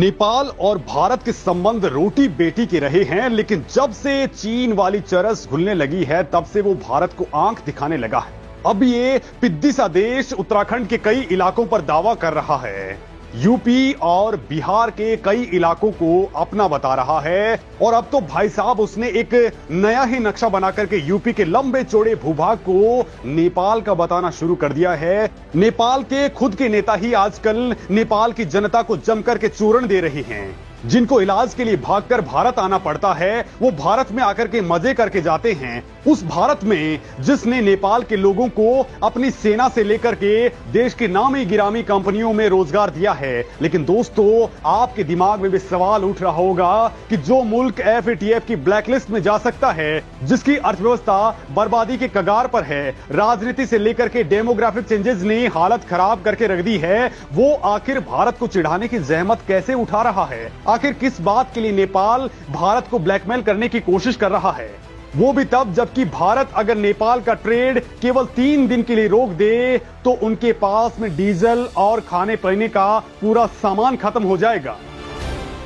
नेपाल और भारत के संबंध रोटी बेटी के रहे हैं, लेकिन जब से चीन वाली चरस घुलने लगी है तब से वो भारत को आंख दिखाने लगा है। अब ये पिद्दी सा देश उत्तराखंड के कई इलाकों पर दावा कर रहा है, यूपी और बिहार के कई इलाकों को अपना बता रहा है, और अब तो भाई साहब उसने एक नया ही नक्शा बनाकर के यूपी के लंबे चौड़े भूभाग को नेपाल का बताना शुरू कर दिया है। नेपाल के खुद के नेता ही आजकल नेपाल की जनता को जमकर के चूरण दे रहे हैं। जिनको इलाज के लिए भागकर भारत आना पड़ता है वो भारत में आकर के मजे करके जाते हैं। उस भारत में जिसने नेपाल के लोगों को अपनी सेना से लेकर के देश की नामी गिरामी कंपनियों में रोजगार दिया है। लेकिन दोस्तों, आपके दिमाग में भी सवाल उठ रहा होगा कि जो मुल्क FATF की ब्लैकलिस्ट में जा सकता है, जिसकी अर्थव्यवस्था बर्बादी के कगार पर है, राजनीति से लेकर के डेमोग्राफिक चेंजेस ने हालत खराब करके रख दी है, वो आखिर भारत को चिढ़ाने की जहमत कैसे उठा रहा है? आखिर किस बात के लिए नेपाल भारत को ब्लैकमेल करने की कोशिश कर रहा है? वो भी तब जबकि भारत अगर नेपाल का ट्रेड केवल 3 दिन के लिए रोक दे तो उनके पास में डीजल और खाने पीने का पूरा सामान खत्म हो जाएगा।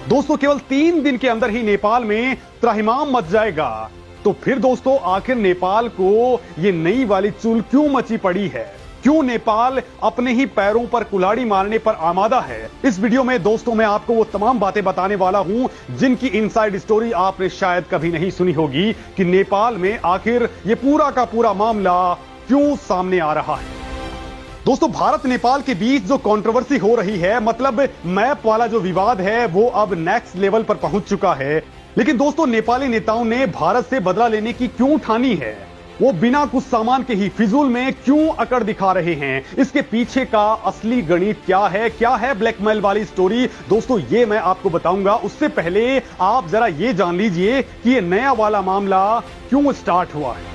दोस्तों, केवल 3 दिन के अंदर ही नेपाल में त्राहिमाम मच जाएगा। तो फिर दोस्तों, आखिर नेपाल को ये नई वाली चूल क्यों मची पड़ी है? क्यों नेपाल अपने ही पैरों पर कुल्हाड़ी मारने पर आमादा है? इस वीडियो में दोस्तों मैं आपको वो तमाम बातें बताने वाला हूं जिनकी इनसाइड स्टोरी आपने शायद कभी नहीं सुनी होगी कि नेपाल में आखिर ये पूरा का पूरा मामला क्यों सामने आ रहा है। दोस्तों, भारत नेपाल के बीच जो कंट्रोवर्सी हो रही है, मतलब मैप वाला जो विवाद है, वो अब नेक्स्ट लेवल पर पहुंच चुका है। लेकिन दोस्तों, नेपाली नेताओं ने भारत से बदला लेने की क्यों ठानी है? वो बिना कुछ सामान के ही फिजूल में क्यों अकड़ दिखा रहे हैं? इसके पीछे का असली गणित क्या है? क्या है ब्लैकमेल वाली स्टोरी? दोस्तों, ये मैं आपको बताऊंगा। उससे पहले आप जरा ये जान लीजिए कि ये नया वाला मामला क्यों स्टार्ट हुआ है।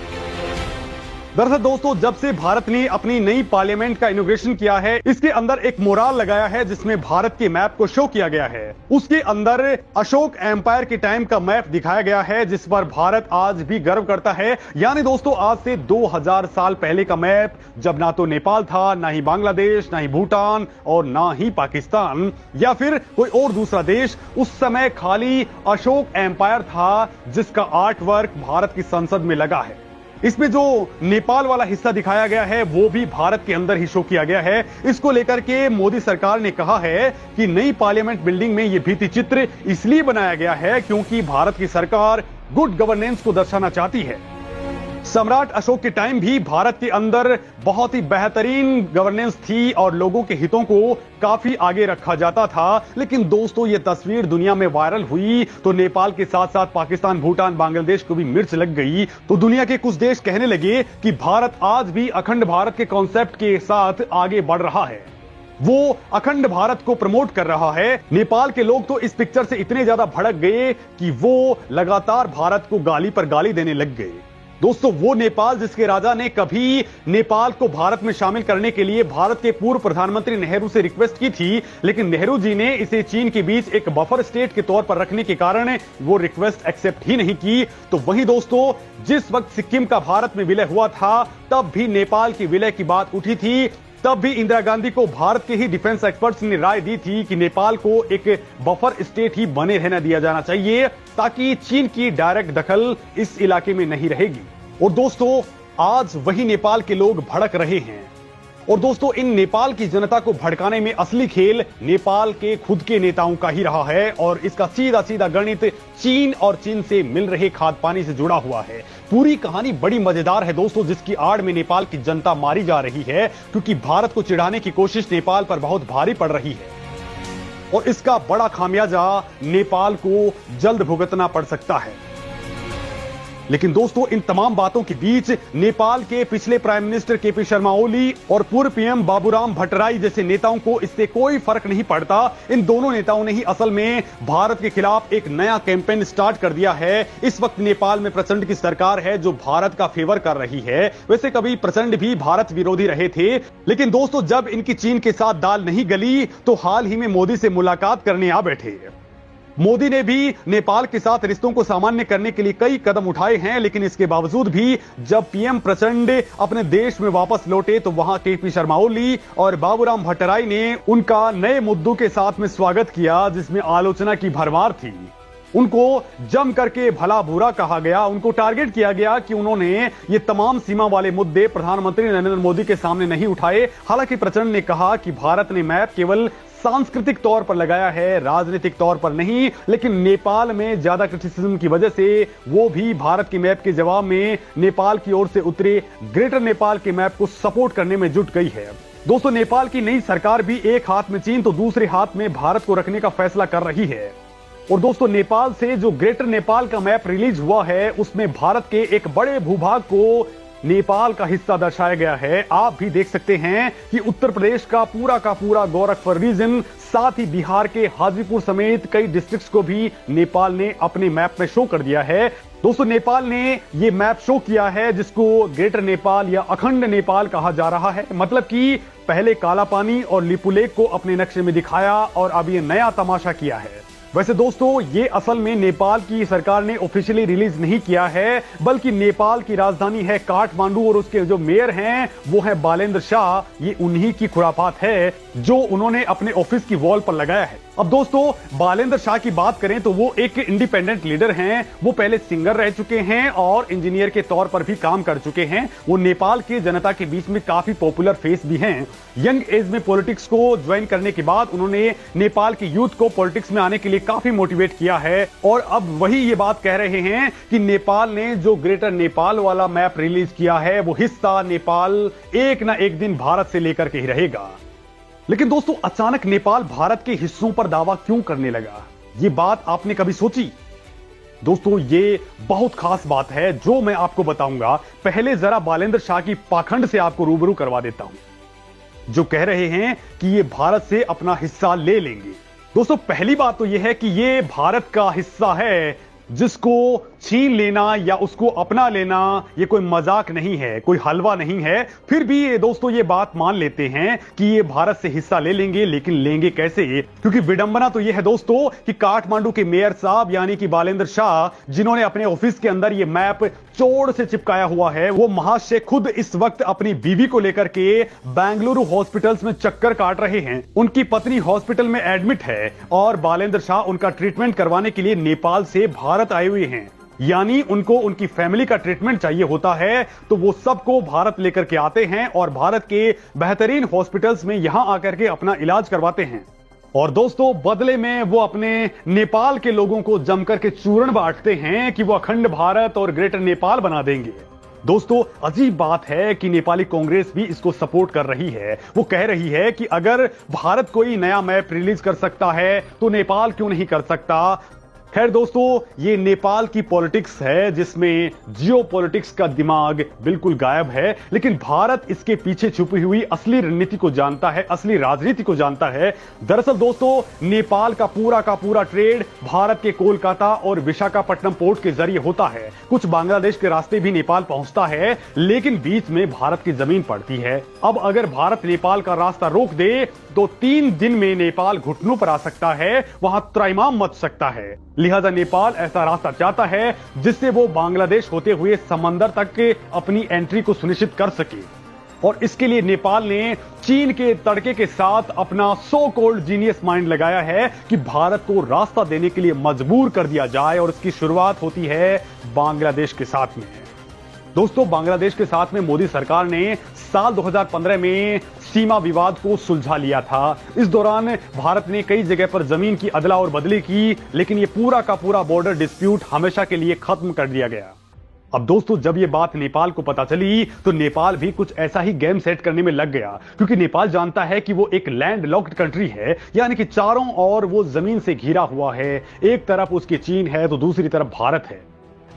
दरअसल दोस्तों, जब से भारत ने अपनी नई पार्लियामेंट का इनॉग्रेशन किया है, इसके अंदर एक मोराल लगाया है जिसमें भारत के मैप को शो किया गया है। उसके अंदर अशोक एम्पायर के टाइम का मैप दिखाया गया है जिस पर भारत आज भी गर्व करता है। यानी दोस्तों, आज से 2000 साल पहले का मैप, जब ना तो नेपाल था, ना ही बांग्लादेश, ना ही भूटान और ना ही पाकिस्तान या फिर कोई और दूसरा देश, उस समय खाली अशोक एम्पायर था जिसका आर्ट वर्क भारत की संसद में लगा है। इसमें जो नेपाल वाला हिस्सा दिखाया गया है वो भी भारत के अंदर ही शो किया गया है। इसको लेकर के मोदी सरकार ने कहा है कि नई पार्लियामेंट बिल्डिंग में यह भित्ति चित्र इसलिए बनाया गया है क्योंकि भारत की सरकार गुड गवर्नेंस को दर्शाना चाहती है। सम्राट अशोक के टाइम भी भारत के अंदर बहुत ही बेहतरीन गवर्नेंस थी और लोगों के हितों को काफी आगे रखा जाता था। लेकिन दोस्तों, ये तस्वीर दुनिया में वायरल हुई तो नेपाल के साथ साथ पाकिस्तान, भूटान, बांग्लादेश को भी मिर्च लग गई। तो दुनिया के कुछ देश कहने लगे कि भारत आज भी अखंड भारत के कॉन्सेप्ट के साथ आगे बढ़ रहा है, वो अखंड भारत को प्रमोट कर रहा है। नेपाल के लोग तो इस पिक्चर से इतने ज्यादा भड़क गए कि वो लगातार भारत को गाली पर गाली देने लग गए। दोस्तों, वो नेपाल जिसके राजा ने कभी नेपाल को भारत में शामिल करने के लिए भारत के पूर्व प्रधानमंत्री नेहरू से रिक्वेस्ट की थी, लेकिन नेहरू जी ने इसे चीन के बीच एक बफर स्टेट के तौर पर रखने के कारण वो रिक्वेस्ट एक्सेप्ट ही नहीं की। तो वहीं दोस्तों, जिस वक्त सिक्किम का भारत में विलय हुआ था तब भी नेपाल की विलय की बात उठी थी। तब भी इंदिरा गांधी को भारत के ही डिफेंस एक्सपर्ट्स ने राय दी थी कि नेपाल को एक बफर स्टेट ही बने रहना दिया जाना चाहिए ताकि चीन की डायरेक्ट दखल इस इलाके में नहीं रहेगी। और दोस्तों, आज वही नेपाल के लोग भड़क रहे हैं। और दोस्तों, इन नेपाल की जनता को भड़काने में असली खेल नेपाल के खुद के नेताओं का ही रहा है और इसका सीधा सीधा गणित चीन और चीन से मिल रहे खाद्य पानी से जुड़ा हुआ है। पूरी कहानी बड़ी मजेदार है दोस्तों, जिसकी आड़ में नेपाल की जनता मारी जा रही है क्योंकि भारत को चिढ़ाने की कोशिश नेपाल पर बहुत भारी पड़ रही है और इसका बड़ा खामियाजा नेपाल को जल्द भुगतना पड़ सकता है। लेकिन दोस्तों, इन तमाम बातों के बीच नेपाल के पिछले prime minister KP Sharma Oli और पूर्व PM बाबूराम भट्टराई जैसे नेताओं को इससे कोई फर्क नहीं पड़ता। इन दोनों नेताओं ने ही असल में भारत के खिलाफ एक नया कैंपेन स्टार्ट कर दिया है। इस वक्त नेपाल में प्रचंड की सरकार है जो भारत का फेवर कर रही है। वैसे कभी प्रचंड भी भारत विरोधी रहे थे, लेकिन दोस्तों, जब इनकी चीन के साथ दाल नहीं गली तो हाल ही में मोदी से मुलाकात करने आ बैठे। मोदी ने भी नेपाल के साथ रिश्तों को सामान्य करने के लिए कई कदम उठाए हैं, लेकिन इसके बावजूद भी जब पीएम प्रचंड अपने देश में वापस लौटे तो वहां केपी शर्मा ओली और बाबूराम भट्टराई ने उनका नए मुद्दों के साथ में स्वागत किया, जिसमें आलोचना की भरमार थी। उनको जम करके भला बुरा कहा गया, उनको टारगेट किया गया कि उन्होंने ये तमाम सीमा वाले मुद्दे प्रधानमंत्री नरेंद्र मोदी के सामने नहीं उठाए। हालांकि प्रचंड ने कहा कि भारत ने मैप केवल सांस्कृतिक तौर पर लगाया है, राजनीतिक तौर पर नहीं, लेकिन नेपाल में ज्यादा क्रिटिसिज्म की वजह से वो भी भारत के मैप के जवाब में नेपाल की ओर से उतरे ग्रेटर नेपाल के मैप को सपोर्ट करने में जुट गई है। दोस्तों, नेपाल की नई सरकार भी एक हाथ में चीन तो दूसरे हाथ में भारत को रखने का फैसला कर रही है। और दोस्तों, नेपाल से जो ग्रेटर नेपाल का मैप रिलीज हुआ है उसमें भारत के एक बड़े भूभाग को नेपाल का हिस्सा दर्शाया गया है। आप भी देख सकते हैं कि उत्तर प्रदेश का पूरा गोरखपुर रीजन, साथ ही बिहार के हाजीपुर समेत कई डिस्ट्रिक्ट्स को भी नेपाल ने अपने मैप में शो कर दिया है। दोस्तों, नेपाल ने यह मैप शो किया है जिसको ग्रेटर नेपाल या अखंड नेपाल कहा जा रहा है। मतलब कि पहले काला पानी और लिपुलेख को अपने नक्शे में दिखाया और अब ये नया तमाशा किया है। वैसे दोस्तों, ये असल में नेपाल की सरकार ने ऑफिशियली रिलीज नहीं किया है, बल्कि नेपाल की राजधानी है काठमांडू और उसके जो मेयर हैं वो है बालेंद्र शाह। ये उन्हीं की खुरापात है जो उन्होंने अपने ऑफिस की वॉल पर लगाया है। अब दोस्तों, बालेंद्र शाह की बात करें तो वो एक इंडिपेंडेंट लीडर हैं। वो पहले सिंगर रह चुके हैं और इंजीनियर के तौर पर भी काम कर चुके हैं। वो नेपाल की जनता के बीच में काफी पॉपुलर फेस भी हैं। यंग एज में पॉलिटिक्स को ज्वाइन करने के बाद उन्होंने नेपाल की यूथ को पॉलिटिक्स में आने के लिए काफी मोटिवेट किया है। और अब वही ये बात कह रहे हैं कि नेपाल ने जो ग्रेटर नेपाल वाला मैप रिलीज किया है वो हिस्सा नेपाल एक ना एक दिन भारत से लेकर के ही रहेगा। लेकिन दोस्तों, अचानक नेपाल भारत के हिस्सों पर दावा क्यों करने लगा? ये बात आपने कभी सोची? दोस्तों, ये बहुत खास बात है जो मैं आपको बताऊंगा। पहले जरा बालेंद्र शाह की पाखंड से आपको रूबरू करवा देता हूं, जो कह रहे हैं कि ये भारत से अपना हिस्सा ले लेंगे। दोस्तों, पहली बात तो यह है कि ये भारत का हिस्सा है जिसको छीन लेना या उसको अपना लेना ये कोई मजाक नहीं है, कोई हलवा नहीं है। फिर भी ये दोस्तों ये बात मान लेते हैं कि ये भारत से हिस्सा ले लेंगे, लेकिन लेंगे कैसे? क्योंकि विडंबना तो ये है दोस्तों कि काठमांडू के मेयर साहब यानी कि बालेंद्र शाह, जिन्होंने अपने ऑफिस के अंदर ये मैप चोर से चिपकाया हुआ है, वो महाशय खुद इस वक्त अपनी बीवी को लेकर के बेंगलुरु हॉस्पिटल्स में चक्कर काट रहे हैं। उनकी पत्नी हॉस्पिटल में एडमिट है और बालेंद्र शाह उनका ट्रीटमेंट करवाने के लिए नेपाल से भारत आए हुए हैं। यानी उनको उनकी फैमिली का ट्रीटमेंट चाहिए होता है तो वो सबको भारत लेकर के आते हैं और भारत के बेहतरीन हॉस्पिटल्स में यहां आकर के अपना इलाज करवाते हैं। और दोस्तों, बदले में वो अपने नेपाल के लोगों को जमकर के चूर्ण बांटते हैं कि वो अखंड भारत और ग्रेटर नेपाल बना देंगे। दोस्तों, अजीब बात है कि नेपाली कांग्रेस भी इसको सपोर्ट कर रही है। वो कह रही है कि अगर भारत कोई नया मैप रिलीज कर सकता है तो नेपाल क्यों नहीं कर सकता। खैर दोस्तों, ये नेपाल की पॉलिटिक्स है जिसमें जियो पॉलिटिक्स का दिमाग बिल्कुल गायब है, लेकिन भारत इसके पीछे छुपी हुई असली रणनीति को जानता है, असली राजनीति को जानता है। दरअसल दोस्तों, नेपाल का पूरा ट्रेड भारत के कोलकाता और विशाखापट्टनम पोर्ट के जरिए होता है। कुछ बांग्लादेश के रास्ते भी नेपाल पहुंचता है, लेकिन बीच में भारत की जमीन पड़ती है। अब अगर भारत नेपाल का रास्ता रोक दे तो 3 दिन में नेपाल घुटनों पर आ सकता है, वहां त्रैमाम मच सकता है। लिहाजा नेपाल ऐसा रास्ता चाहता है जिससे वो बांग्लादेश होते हुए समंदर तक अपनी एंट्री को सुनिश्चित कर सके। और इसके लिए नेपाल ने चीन के तड़के के साथ अपना सो कॉल्ड जीनियस माइंड लगाया है कि भारत को रास्ता देने के लिए मजबूर कर दिया जाए। और इसकी शुरुआत होती है बांग्लादेश के साथ में। दोस्तों, बांग्लादेश के साथ में मोदी सरकार ने साल 2015 में सीमा विवाद को सुलझा लिया था। इस दौरान भारत ने कई जगह पर जमीन की अदला और बदली की, लेकिन यह पूरा का पूरा बॉर्डर डिस्प्यूट हमेशा के लिए खत्म कर दिया गया। अब दोस्तों, जब यह बात नेपाल को पता चली तो नेपाल भी कुछ ऐसा ही गेम सेट करने में लग गया, क्योंकि नेपाल जानता है कि वो एक लैंड लॉक्ड कंट्री है, यानी कि चारों ओर वो जमीन से घिरा हुआ है। एक तरफ उसकी चीन है तो दूसरी तरफ भारत है।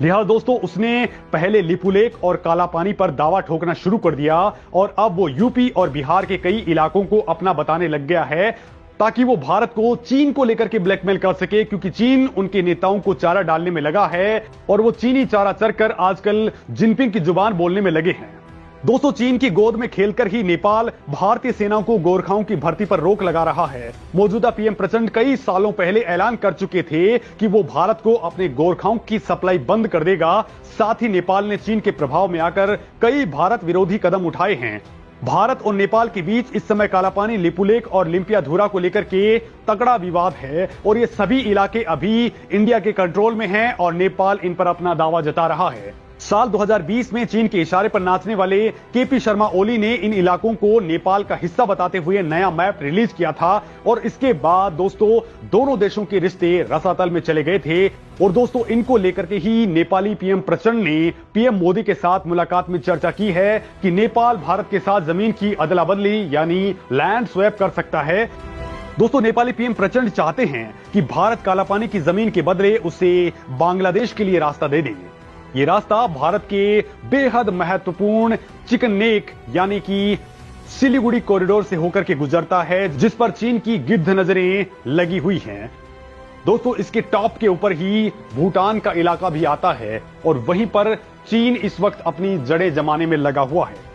लिहाजा दोस्तों, उसने पहले लिपुलेख और काला पानी पर दावा ठोकना शुरू कर दिया और अब वो यूपी और बिहार के कई इलाकों को अपना बताने लग गया है, ताकि वो भारत को चीन को लेकर के ब्लैकमेल कर सके। क्योंकि चीन उनके नेताओं को चारा डालने में लगा है और वो चीनी चारा चरकर आजकल जिनपिंग की जुबान बोलने में लगे हैं। दोस्तों, चीन की गोद में खेलकर ही नेपाल भारतीय सेना को गोरखाओं की भर्ती पर रोक लगा रहा है। मौजूदा पीएम प्रचंड कई सालों पहले ऐलान कर चुके थे कि वो भारत को अपने गोरखाओं की सप्लाई बंद कर देगा। साथ ही नेपाल ने चीन के प्रभाव में आकर कई भारत विरोधी कदम उठाए हैं। भारत और नेपाल के बीच इस समय कालापानी, लिपुलेख और लिम्पियाधुरा को लेकर के तगड़ा विवाद है और ये सभी इलाके अभी इंडिया के कंट्रोल में हैं और नेपाल इन पर अपना दावा जता रहा है। साल 2020 में चीन के इशारे पर नाचने वाले केपी शर्मा ओली ने इन इलाकों को नेपाल का हिस्सा बताते हुए नया मैप रिलीज किया था और इसके बाद दोस्तों दोनों देशों के रिश्ते रसातल में चले गए थे। और दोस्तों, इनको लेकर के ही नेपाली पीएम प्रचंड ने पीएम मोदी के साथ मुलाकात में चर्चा की है कि नेपाल भारत के साथ जमीन की अदला बदली यानी लैंड स्वैप कर सकता है। दोस्तों, नेपाली पीएम प्रचंड चाहते हैं कि भारत कालापानी की जमीन के बदले उसे बांग्लादेश के लिए रास्ता दे दे। ये रास्ता भारत के बेहद महत्वपूर्ण चिकन नेक यानी कि सिलीगुड़ी कॉरिडोर से होकर के गुजरता है, जिस पर चीन की गिद्ध नजरें लगी हुई हैं। दोस्तों, इसके टॉप के ऊपर ही भूटान का इलाका भी आता है और वहीं पर चीन इस वक्त अपनी जड़ें जमाने में लगा हुआ है।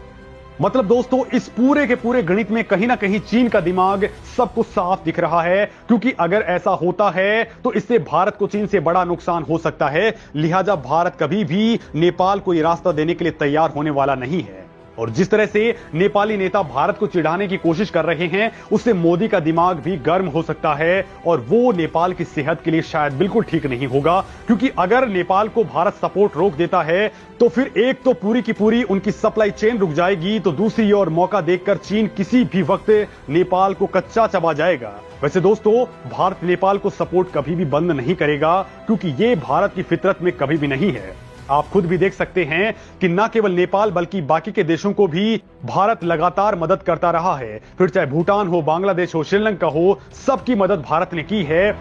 मतलब दोस्तों, इस पूरे के पूरे गणित में कहीं ना कहीं चीन का दिमाग सबको साफ दिख रहा है, क्योंकि अगर ऐसा होता है तो इससे भारत को चीन से बड़ा नुकसान हो सकता है। लिहाजा भारत कभी भी नेपाल को यह रास्ता देने के लिए तैयार होने वाला नहीं है। और जिस तरह से नेपाली नेता भारत को चिढ़ाने की कोशिश कर रहे हैं, उससे मोदी का दिमाग भी गर्म हो सकता है और वो नेपाल की सेहत के लिए शायद बिल्कुल ठीक नहीं होगा। क्योंकि अगर नेपाल को भारत सपोर्ट रोक देता है तो फिर एक तो पूरी की पूरी उनकी सप्लाई चेन रुक जाएगी, तो दूसरी ओर मौका देखकर चीन किसी भी वक्त नेपाल को कच्चा चबा जाएगा। वैसे दोस्तों, भारत नेपाल को सपोर्ट कभी भी बंद नहीं करेगा, क्योंकि ये भारत की फितरत में कभी भी नहीं है। आप खुद भी देख सकते हैं कि न केवल नेपाल बल्कि बाकी के देशों को भी भारत लगातार मदद करता रहा है। फिर चाहे भूटान हो, बांग्लादेश हो, श्रीलंका हो, सबकी मदद भारत ने की है।